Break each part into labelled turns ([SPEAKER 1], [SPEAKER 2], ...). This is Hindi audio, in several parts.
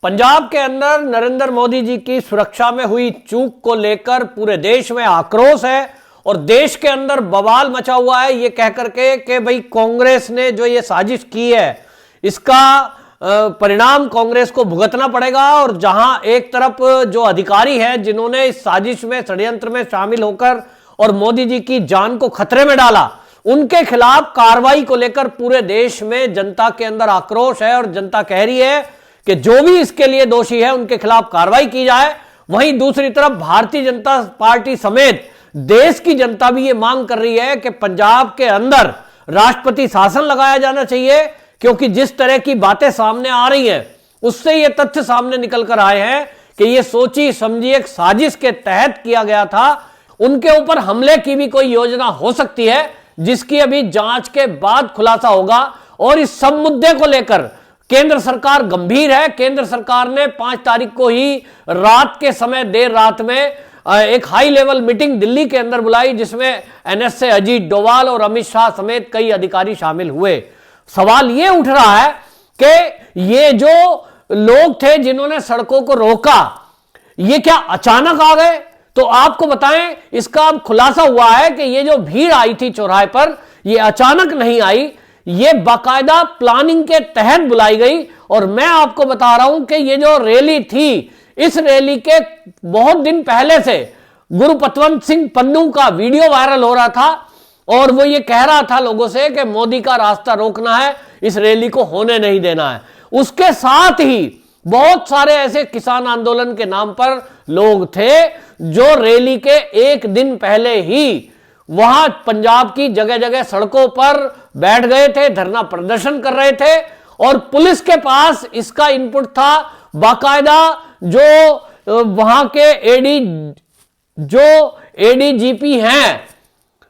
[SPEAKER 1] पंजाब के अंदर नरेंद्र मोदी जी की सुरक्षा में हुई चूक को लेकर पूरे देश में आक्रोश है और देश के अंदर बवाल मचा हुआ है ये कह करके कि भाई कांग्रेस ने जो ये साजिश की है इसका परिणाम कांग्रेस को भुगतना पड़ेगा। और जहां एक तरफ जो अधिकारी हैं जिन्होंने इस साजिश में षड्यंत्र में शामिल होकर और मोदी जी की जान को खतरे में डाला, उनके खिलाफ कार्रवाई को लेकर पूरे देश में जनता के अंदर आक्रोश है और जनता कह रही है कि जो भी इसके लिए दोषी है उनके खिलाफ कार्रवाई की जाए। वहीं दूसरी तरफ भारतीय जनता पार्टी समेत देश की जनता भी ये मांग कर रही है कि पंजाब के अंदर राष्ट्रपति शासन लगाया जाना चाहिए, क्योंकि जिस तरह की बातें सामने आ रही हैं उससे ये तथ्य सामने निकल कर आए हैं कि ये सोची समझी एक साजिश के तहत किया गया था। उनके ऊपर हमले की भी कोई योजना हो सकती है जिसकी अभी जांच के बाद खुलासा होगा। और इस सब मुद्दे को लेकर केंद्र सरकार गंभीर है। केंद्र सरकार ने 5 तारीख को ही रात के समय देर रात में एक हाई लेवल मीटिंग दिल्ली के अंदर बुलाई, जिसमें एनएसए अजीत डोभाल और अमित शाह समेत कई अधिकारी शामिल हुए। सवाल यह उठ रहा है कि ये जो लोग थे जिन्होंने सड़कों को रोका, ये क्या अचानक आ गए? तो आपको बताएं, इसका अब खुलासा हुआ है कि ये जो भीड़ आई थी चौराहे पर, ये अचानक नहीं आई, ये बाकायदा प्लानिंग के तहत बुलाई गई। और मैं आपको बता रहा हूं कि ये जो रैली थी, इस रैली के बहुत दिन पहले से गुरु पतवंत सिंह पन्नू का वीडियो वायरल हो रहा था और वो ये कह रहा था लोगों से कि मोदी का रास्ता रोकना है, इस रैली को होने नहीं देना है। उसके साथ ही बहुत सारे ऐसे किसान आंदोलन के नाम पर लोग थे जो रैली के एक दिन पहले ही वहां पंजाब की जगह जगह सड़कों पर बैठ गए थे, धरना प्रदर्शन कर रहे थे। और पुलिस के पास इसका इनपुट था। बाकायदा जो वहां के एडीजीपी हैं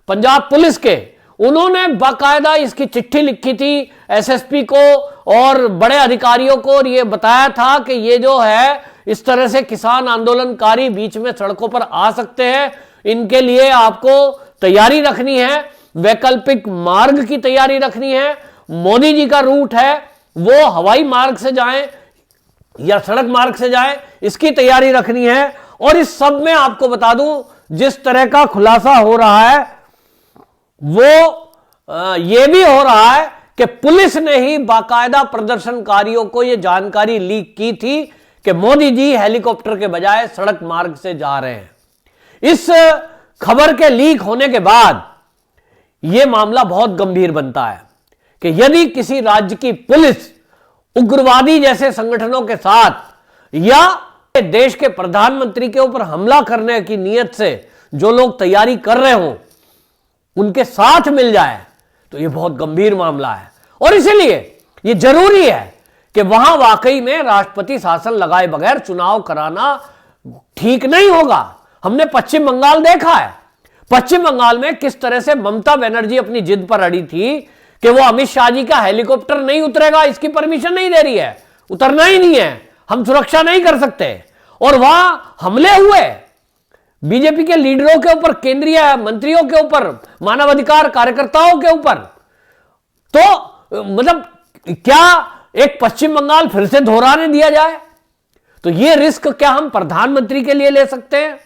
[SPEAKER 1] पंजाब पुलिस के, उन्होंने बाकायदा इसकी चिट्ठी लिखी थी एसएसपी को और बड़े अधिकारियों को, और यह बताया था कि ये जो है इस तरह से किसान आंदोलनकारी बीच में सड़कों पर आ सकते हैं, इनके लिए आपको तैयारी रखनी है, वैकल्पिक मार्ग की तैयारी रखनी है। मोदी जी का रूट है वो हवाई मार्ग से जाएं या सड़क मार्ग से जाएं, इसकी तैयारी रखनी है। और इस सब में आपको बता दूं, जिस तरह का खुलासा हो रहा है वो ये भी हो रहा है कि पुलिस ने ही बाकायदा प्रदर्शनकारियों को यह जानकारी लीक की थी कि मोदी जी हेलीकॉप्टर के बजाय सड़क मार्ग से जा रहे हैं। इस खबर के लीक होने के बाद यह मामला बहुत गंभीर बनता है कि यदि किसी राज्य की पुलिस उग्रवादी जैसे संगठनों के साथ या देश के प्रधानमंत्री के ऊपर हमला करने की नीयत से जो लोग तैयारी कर रहे हों उनके साथ मिल जाए तो यह बहुत गंभीर मामला है। और इसीलिए यह जरूरी है कि वहां वाकई में राष्ट्रपति शासन लगाए बगैर चुनाव कराना ठीक नहीं होगा। हमने पश्चिम बंगाल देखा है। पश्चिम बंगाल में किस तरह से ममता बनर्जी अपनी जिद पर अड़ी थी कि वो अमित शाह जी का हेलीकॉप्टर नहीं उतरेगा, इसकी परमिशन नहीं दे रही है, उतरना ही नहीं है, हम सुरक्षा नहीं कर सकते। और वहां हमले हुए बीजेपी के लीडरों के ऊपर, केंद्रीय मंत्रियों के ऊपर, मानवाधिकार कार्यकर्ताओं के ऊपर। तो मतलब क्या एक पश्चिम बंगाल फिर से दोहराने दिया जाए? तो यह रिस्क क्या हम प्रधानमंत्री के लिए ले सकते हैं?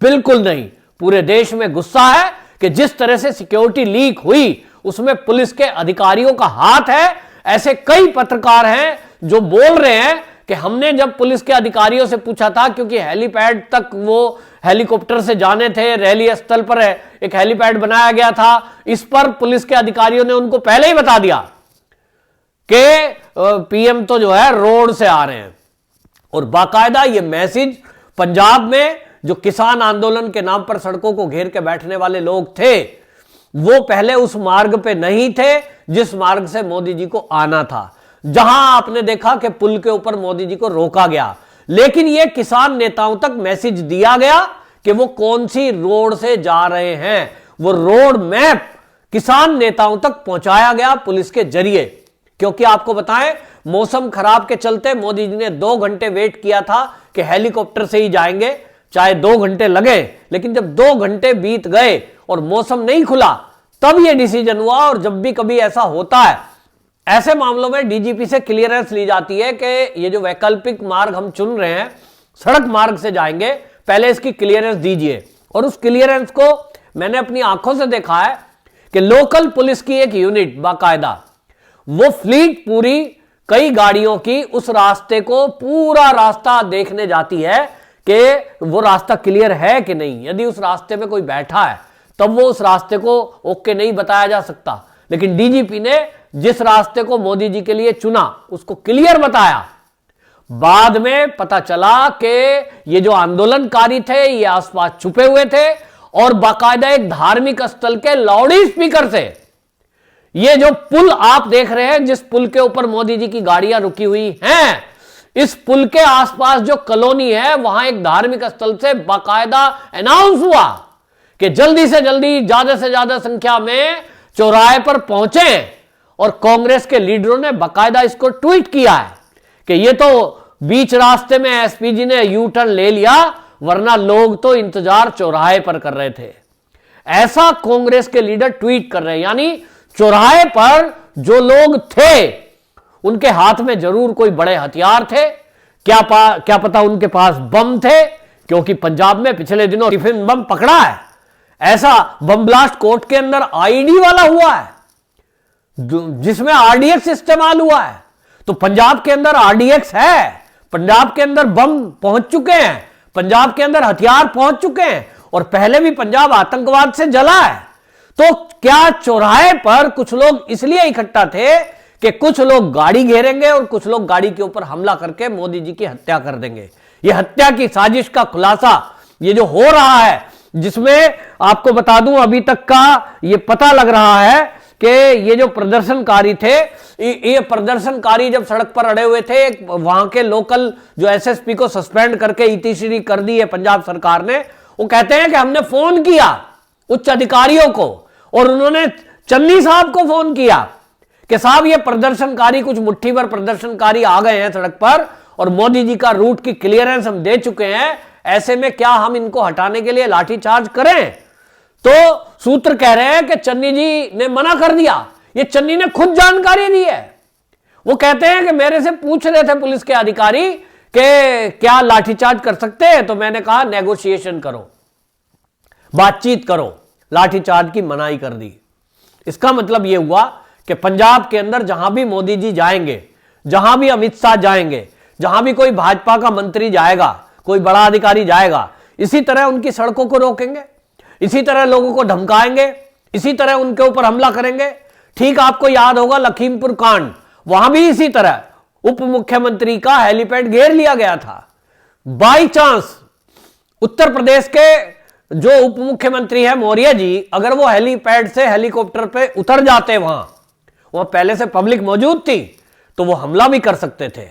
[SPEAKER 1] बिल्कुल नहीं। पूरे देश में गुस्सा है कि जिस तरह से सिक्योरिटी लीक हुई उसमें पुलिस के अधिकारियों का हाथ है। ऐसे कई पत्रकार हैं जो बोल रहे हैं कि हमने जब पुलिस के अधिकारियों से पूछा था, क्योंकि हेलीपैड तक वो हेलीकॉप्टर से जाने थे, रैली स्थल पर एक हेलीपैड बनाया गया था, इस पर पुलिस के अधिकारियों ने उनको पहले ही बता दिया कि पीएम तो जो है रोड से आ रहे हैं। और बाकायदा ये मैसेज पंजाब में जो किसान आंदोलन के नाम पर सड़कों को घेर के बैठने वाले लोग थे, वो पहले उस मार्ग पे नहीं थे जिस मार्ग से मोदी जी को आना था। जहां आपने देखा कि पुल के ऊपर मोदी जी को रोका गया, लेकिन यह किसान नेताओं तक मैसेज दिया गया कि वो कौन सी रोड से जा रहे हैं। वो रोड मैप किसान नेताओं तक पहुंचाया गया पुलिस के जरिए। क्योंकि आपको बताएं, मौसम खराब के चलते मोदी जी ने 2 घंटे वेट किया था कि हेलीकॉप्टर से ही जाएंगे, चाहे 2 घंटे लगे। लेकिन जब 2 घंटे बीत गए और मौसम नहीं खुला, तब यह डिसीजन हुआ। और जब भी कभी ऐसा होता है ऐसे मामलों में डीजीपी से क्लियरेंस ली जाती है कि ये जो वैकल्पिक मार्ग हम चुन रहे हैं, सड़क मार्ग से जाएंगे, पहले इसकी क्लियरेंस दीजिए। और उस क्लियरेंस को मैंने अपनी आंखों से देखा है कि लोकल पुलिस की एक यूनिट बाकायदा वो फ्लीट पूरी कई गाड़ियों की उस रास्ते को पूरा रास्ता देखने जाती है कि वो रास्ता क्लियर है कि नहीं। यदि उस रास्ते पे कोई बैठा है तब वो उस रास्ते को ओके नहीं बताया जा सकता, लेकिन डीजीपी ने जिस रास्ते को मोदी जी के लिए चुना उसको क्लियर बताया। बाद में पता चला कि ये जो आंदोलनकारी थे ये आसपास छुपे हुए थे और बाकायदा एक धार्मिक स्थल के लाउडी स्पीकर से ये जो पुल आप देख रहे हैं, जिस पुल के ऊपर मोदी जी की गाड़ियां रुकी हुई हैं, इस पुल के आसपास जो कॉलोनी है वहां एक धार्मिक स्थल से बाकायदा अनाउंस हुआ कि जल्दी से जल्दी ज्यादा से ज्यादा संख्या में चौराहे पर पहुंचे। और कांग्रेस के लीडरों ने बाकायदा इसको ट्वीट किया है कि ये तो बीच रास्ते में एसपी जी ने यू टर्न ले लिया, वरना लोग तो इंतजार चौराहे पर कर रहे थे। ऐसा कांग्रेस के लीडर ट्वीट कर रहे हैं, यानी चौराहे पर जो लोग थे उनके हाथ में जरूर कोई बड़े हथियार थे, क्या पता उनके पास बम थे, क्योंकि पंजाब में पिछले दिनों टिफिन बम पकड़ा है। ऐसा बम ब्लास्ट कोर्ट के अंदर आईडी वाला हुआ है जिसमें आरडीएक्स इस्तेमाल हुआ है। तो पंजाब के अंदर आरडीएक्स है, पंजाब के अंदर बम पहुंच चुके हैं, पंजाब के अंदर हथियार पहुंच चुके हैं, और पहले भी पंजाब आतंकवाद से जला है। तो क्या चौराहे पर कुछ लोग इसलिए इकट्ठा थे कि कुछ लोग गाड़ी घेरेंगे और कुछ लोग गाड़ी के ऊपर हमला करके मोदी जी की हत्या कर देंगे। ये हत्या की साजिश का खुलासा ये जो हो रहा है, जिसमें आपको बता दूं अभी तक का ये पता लग रहा है कि ये जो प्रदर्शनकारी थे, ये प्रदर्शनकारी जब सड़क पर अड़े हुए थे, वहां के लोकल जो एसएसपी को सस्पेंड करके इतिश्री कर दी है पंजाब सरकार ने। वो कहते हैं कि हमने फोन किया उच्च अधिकारियों को और उन्होंने चन्नी साहब को फोन किया कि साहब ये प्रदर्शनकारी, कुछ मुट्ठी भर प्रदर्शनकारी आ गए हैं सड़क पर और मोदी जी का रूट की क्लियरेंस हम दे चुके हैं, ऐसे में क्या हम इनको हटाने के लिए लाठीचार्ज करें? तो सूत्र कह रहे हैं कि चन्नी जी ने मना कर दिया। ये चन्नी ने खुद जानकारी दी है। वो कहते हैं कि मेरे से पूछ रहे थे पुलिस के अधिकारी कि क्या लाठीचार्ज कर सकते हैं, तो मैंने कहा नेगोशिएशन करो, बातचीत करो, लाठीचार्ज की मनाही कर दी। इसका मतलब यह हुआ कि पंजाब के अंदर जहां भी मोदी जी जाएंगे, जहां भी अमित शाह जाएंगे, जहां भी कोई भाजपा का मंत्री जाएगा, कोई बड़ा अधिकारी जाएगा, इसी तरह उनकी सड़कों को रोकेंगे, इसी तरह लोगों को धमकाएंगे, इसी तरह उनके ऊपर हमला करेंगे। ठीक आपको याद होगा लखीमपुर कांड, वहां भी इसी तरह उप मुख्यमंत्री का हेलीपैड घेर लिया गया था। बाई चांस उत्तर प्रदेश के जो उप मुख्यमंत्री है मौर्य जी, अगर वो हेलीपैड से हेलीकॉप्टर पे उतर जाते, वहां पहले से पब्लिक मौजूद थी, तो वो हमला भी कर सकते थे।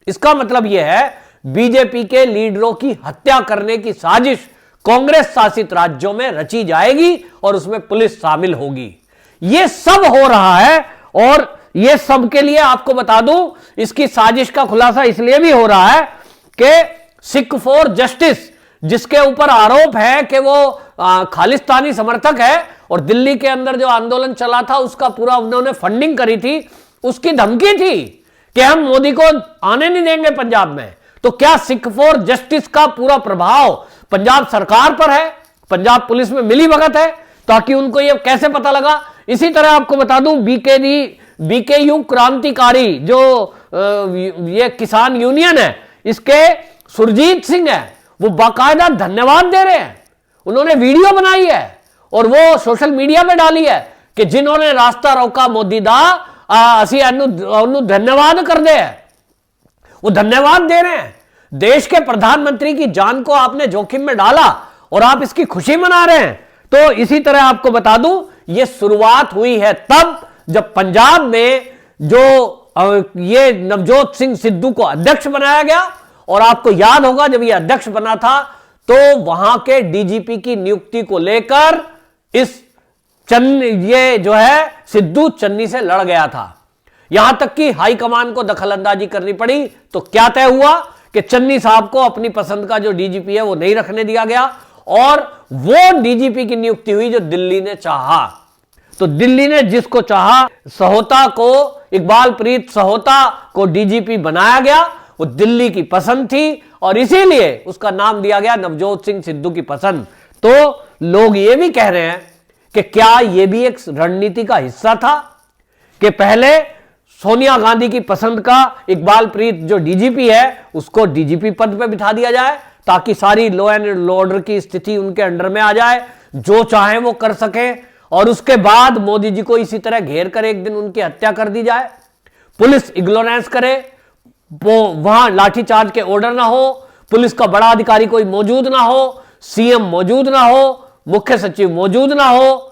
[SPEAKER 1] इसका मतलब यह है बीजेपी के लीडरों की हत्या करने की साजिश कांग्रेस शासित राज्यों में रची जाएगी और उसमें पुलिस शामिल होगी। यह सब हो रहा है और यह सब के लिए आपको बता दूं, इसकी साजिश का खुलासा इसलिए भी हो रहा है कि सिख फॉर जस्टिस, जिसके ऊपर आरोप है कि वो खालिस्तानी समर्थक है और दिल्ली के अंदर जो आंदोलन चला था उसका पूरा उन्होंने फंडिंग करी थी, उसकी धमकी थी कि हम मोदी को आने नहीं देंगे पंजाब में। तो क्या सिख फॉर जस्टिस का पूरा प्रभाव पंजाब सरकार पर है, पंजाब पुलिस में मिली भगत है, ताकि उनको यह कैसे पता लगा? इसी तरह आपको बता दूं बीकेयू क्रांतिकारी जो ये किसान यूनियन है, इसके सुरजीत सिंह है, वो बाकायदा धन्यवाद दे रहे हैं। उन्होंने वीडियो बनाई है और वो सोशल मीडिया पे डाली है कि जिन्होंने रास्ता रोका मोदी दा असी धन्यवाद कर दे। वो धन्यवाद दे रहे हैं। देश के प्रधानमंत्री की जान को आपने जोखिम में डाला और आप इसकी खुशी मना रहे हैं। तो इसी तरह आपको बता दूं, यह शुरुआत हुई है तब जब पंजाब में जो ये नवजोत सिंह सिद्धू को अध्यक्ष बनाया गया, और आपको याद होगा जब यह अध्यक्ष बना था तो वहां के डीजीपी की नियुक्ति को लेकर ये जो है सिद्धू चन्नी से लड़ गया था। यहां तक कि हाईकमान को दखलंदाजी करनी पड़ी। तो क्या तय हुआ कि चन्नी साहब को अपनी पसंद का जो डीजीपी है वो नहीं रखने दिया गया और वो डीजीपी की नियुक्ति हुई जो दिल्ली ने चाहा। तो दिल्ली ने जिसको चाहा, सहोता को इकबाल प्रीत सहोता को डीजीपी बनाया गया, वो दिल्ली की पसंद थी और इसीलिए उसका नाम दिया गया नवजोत सिंह सिद्धू की पसंद। तो लोग ये भी कह रहे हैं कि क्या यह भी एक रणनीति का हिस्सा था कि पहले सोनिया गांधी की पसंद का इकबाल प्रीत जो डीजीपी है उसको डीजीपी पद पे बिठा दिया जाए ताकि सारी लॉ एंड ऑर्डर की स्थिति उनके अंडर में आ जाए, जो चाहे वो कर सके, और उसके बाद मोदी जी को इसी तरह घेर कर एक दिन उनकी हत्या कर दी जाए, पुलिस इग्नोरेंस करे, वो वहां लाठीचार्ज के ऑर्डर ना हो, पुलिस का बड़ा अधिकारी कोई मौजूद ना हो, सीएम मौजूद ना हो, मुख्य सचिव मौजूद ना हो,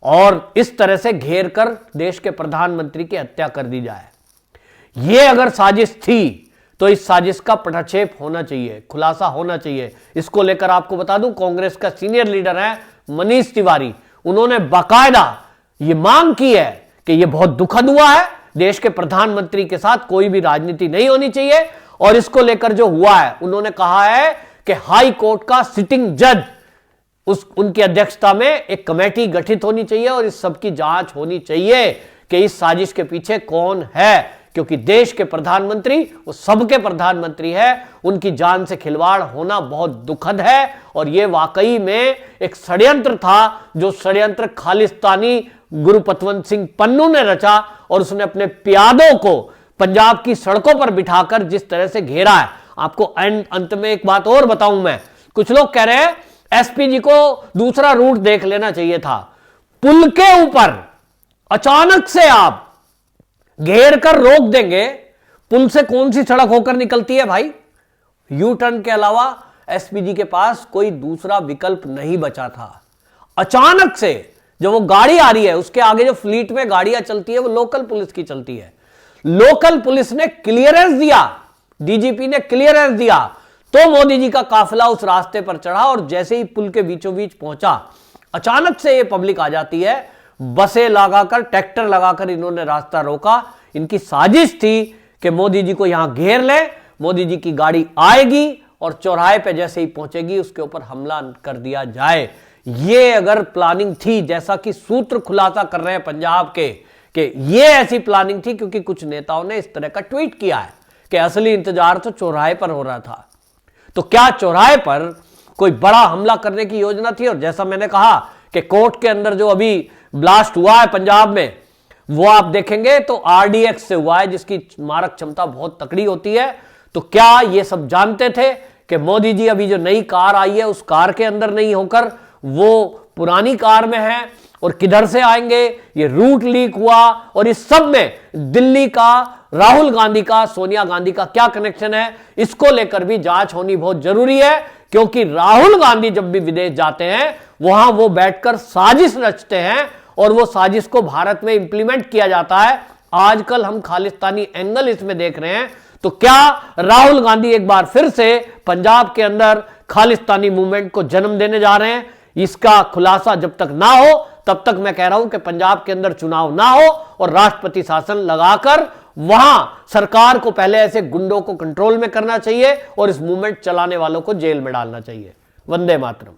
[SPEAKER 1] और इस तरह से घेर कर देश के प्रधानमंत्री की हत्या कर दी जाए। यह अगर साजिश थी तो इस साजिश का पटाक्षेप होना चाहिए, खुलासा होना चाहिए। इसको लेकर आपको बता दूं, कांग्रेस का सीनियर लीडर है मनीष तिवारी, उन्होंने बाकायदा यह मांग की है कि यह बहुत दुखद हुआ है, देश के प्रधानमंत्री के साथ कोई भी राजनीति नहीं होनी चाहिए। और इसको लेकर जो हुआ है, उन्होंने कहा है कि हाई कोर्ट का सिटिंग जज उनकी अध्यक्षता में एक कमेटी गठित होनी चाहिए और इस सब की जांच होनी चाहिए कि इस साजिश के पीछे कौन है, क्योंकि देश के प्रधानमंत्री वो सबके प्रधानमंत्री है, उनकी जान से खिलवाड़ होना बहुत दुखद है। और ये वाकई में एक षड्यंत्र था, जो षड्यंत्र खालिस्तानी गुरु पतवंत सिंह पन्नू ने रचा और उसने अपने प्यादों को पंजाब की सड़कों पर बिठाकर जिस तरह से घेरा है। आपको अंत में एक बात और बताऊं मैं, कुछ लोग कह रहे हैं एसपी जी को दूसरा रूट देख लेना चाहिए था। पुल के ऊपर अचानक से आप घेर कर रोक देंगे, पुल से कौन सी सड़क होकर निकलती है भाई? यू टर्न के अलावा एसपीजी के पास कोई दूसरा विकल्प नहीं बचा था। अचानक से जब वो गाड़ी आ रही है, उसके आगे जो फ्लीट में गाड़ियां चलती है वो लोकल पुलिस की चलती है, लोकल पुलिस ने क्लियरेंस दिया, डीजीपी ने क्लियरेंस दिया, तो मोदी जी का काफिला उस रास्ते पर चढ़ा और जैसे ही पुल के बीचों बीच पहुंचा, अचानक से ये पब्लिक आ जाती है, बसें लगाकर, ट्रैक्टर लगाकर इन्होंने रास्ता रोका। इनकी साजिश थी कि मोदी जी को यहां घेर ले, मोदी जी की गाड़ी आएगी और चौराहे पे जैसे ही पहुंचेगी उसके ऊपर हमला कर दिया जाए। ये अगर प्लानिंग थी, जैसा कि सूत्र खुलासा कर रहे हैं पंजाब के, कि ये ऐसी प्लानिंग थी, क्योंकि कुछ नेताओं ने इस तरह का ट्वीट किया है कि असली इंतजार तो चौराहे पर हो रहा था। तो क्या चौराहे पर कोई बड़ा हमला करने की योजना थी? और जैसा मैंने कहा कि कोर्ट के अंदर जो अभी ब्लास्ट हुआ है पंजाब में, वो आप देखेंगे तो आरडीएक्स से हुआ है, जिसकी मारक क्षमता बहुत तकड़ी होती है। तो क्या ये सब जानते थे कि मोदी जी अभी जो नई कार आई है उस कार के अंदर नहीं होकर वो पुरानी कार में है, और किधर से आएंगे? ये रूट लीक हुआ, और इस सब में दिल्ली का, राहुल गांधी का, सोनिया गांधी का क्या कनेक्शन है, इसको लेकर भी जांच होनी बहुत जरूरी है। क्योंकि राहुल गांधी जब भी विदेश जाते हैं वहां वो बैठकर साजिश रचते हैं और वो साजिश को भारत में इंप्लीमेंट किया जाता है। आजकल हम खालिस्तानी एंगल इसमें देख रहे हैं। तो क्या राहुल गांधी एक बार फिर से पंजाब के अंदर खालिस्तानी मूवमेंट को जन्म देने जा रहे हैं? इसका खुलासा जब तक ना हो तब तक मैं कह रहा हूं कि पंजाब के अंदर चुनाव ना हो और राष्ट्रपति शासन लगाकर वहां सरकार को पहले ऐसे गुंडों को कंट्रोल में करना चाहिए और इस मूवमेंट चलाने वालों को जेल में डालना चाहिए। वंदे मातरम।